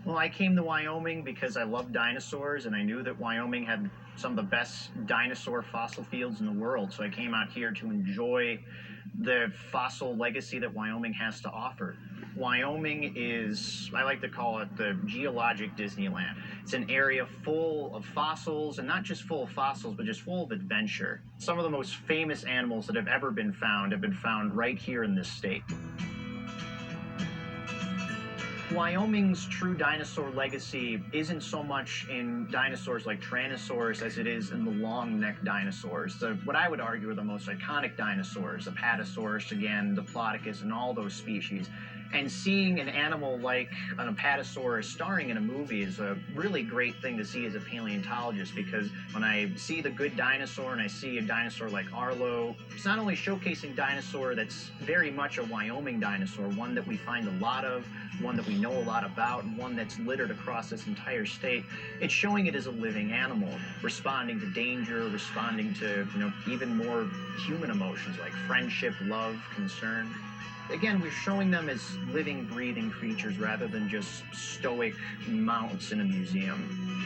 Well, I came to Wyoming because I love dinosaurs, and I knew that Wyoming had some of the best dinosaur fossil fields in the world. So I came out here to enjoy the fossil legacy that Wyoming has to offer. Wyoming is, I like to call it the geologic Disneyland. It's an area full of fossils, and not just full of fossils, but just full of adventure. Some of the most famous animals that have ever been found right here in this state. Wyoming's true dinosaur legacy isn't so much in dinosaurs like Tyrannosaurus as it is in the long-necked dinosaurs. What I would argue are the most iconic dinosaurs, Apatosaurus, again, Diplodocus, and all those species. And seeing an animal like an Apatosaurus starring in a movie is a really great thing to see as a paleontologist, because when I see the good dinosaur and I see a dinosaur like Arlo, it's not only showcasing dinosaur that's very much a Wyoming dinosaur, one that we find a lot of, one that we know a lot about, and one that's littered across this entire state. It's showing it as a living animal, responding to danger, responding to, even more human emotions like friendship, love, concern. Again, we're showing them as living, breathing creatures rather than just stoic mounts in a museum.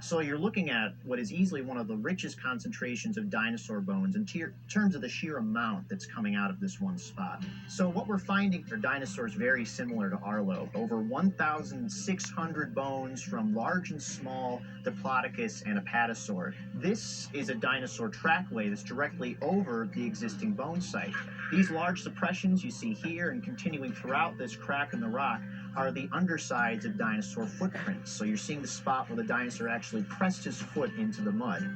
So you're looking at what is easily one of the richest concentrations of dinosaur bones in terms of the sheer amount that's coming out of this one spot. So what we're finding are dinosaurs very similar to Arlo. Over 1,600 bones from large and small Diplodocus and Apatosaur. This is a dinosaur trackway that's directly over the existing bone site. These large suppressions you see here and continuing throughout this crack in the rock are the undersides of dinosaur footprints. So you're seeing the spot where the dinosaur actually pressed his foot into the mud.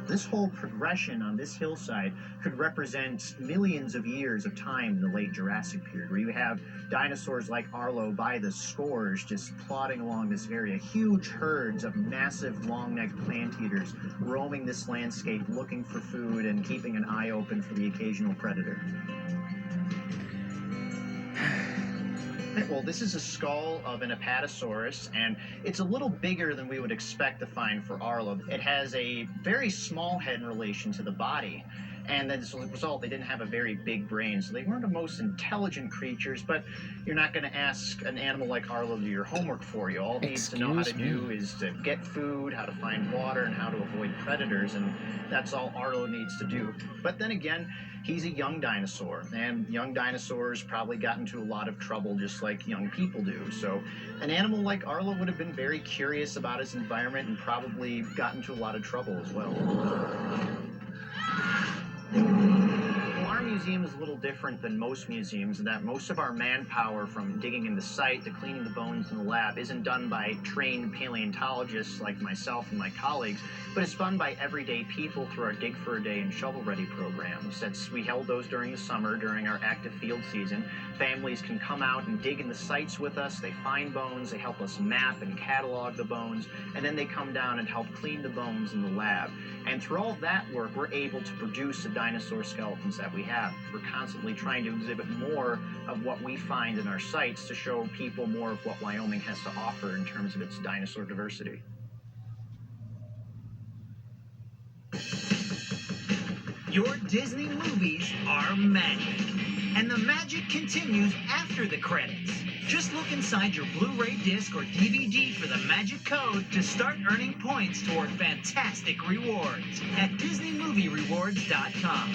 This whole progression on this hillside could represent millions of years of time in the late Jurassic period, where you have dinosaurs like Arlo by the scores just plodding along this area, huge herds of massive long-necked plant eaters roaming this landscape looking for food and keeping an eye open for the occasional predator. Well, this is a skull of an Apatosaurus, and it's a little bigger than we would expect to find for Arlo. It has a very small head in relation to the body, and as a result, they didn't have a very big brain, so they weren't the most intelligent creatures, but you're not going to ask an animal like Arlo to do your homework for you. All it needs to know how to do is to get food, how to find water, and how to avoid predators, and that's all Arlo needs to do. But then again, he's a young dinosaur, and young dinosaurs probably got into a lot of trouble just like young people do. So an animal like Arlo would have been very curious about his environment and probably got into a lot of trouble as well. Our museum is a little different than most museums in that most of our manpower, from digging in the site to cleaning the bones in the lab, isn't done by trained paleontologists like myself and my colleagues, but it's done by everyday people through our Dig for a Day and Shovel Ready programs. We held those during the summer, during our active field season. Families can come out and dig in the sites with us. They find bones, they help us map and catalog the bones, and then they come down and help clean the bones in the lab. And through all that work, we're able to produce the dinosaur skeletons that we have. We're constantly trying to exhibit more of what we find in our sites to show people more of what Wyoming has to offer in terms of its dinosaur diversity. Your Disney movies are magic, and the magic continues after the credits. Just look inside your Blu-ray disc or DVD for the magic code to start earning points toward fantastic rewards at DisneyMovieRewards.com.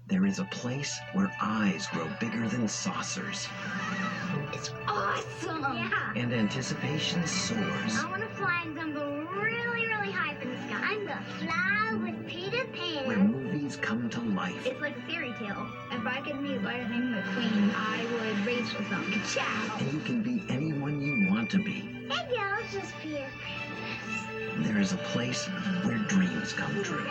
There is a place where eyes grow bigger than saucers. It's awesome! Yeah. And anticipation soars. I want to fly and then go really, really high for the sky. I'm gonna fly with Peter Pan. Where movies come to life. It's like a fairy tale. If I could meet Lightning McQueen, I would race with them. Ciao! And you can be anyone you want to be. Maybe I'll just be a princess. There is a place where dreams come true.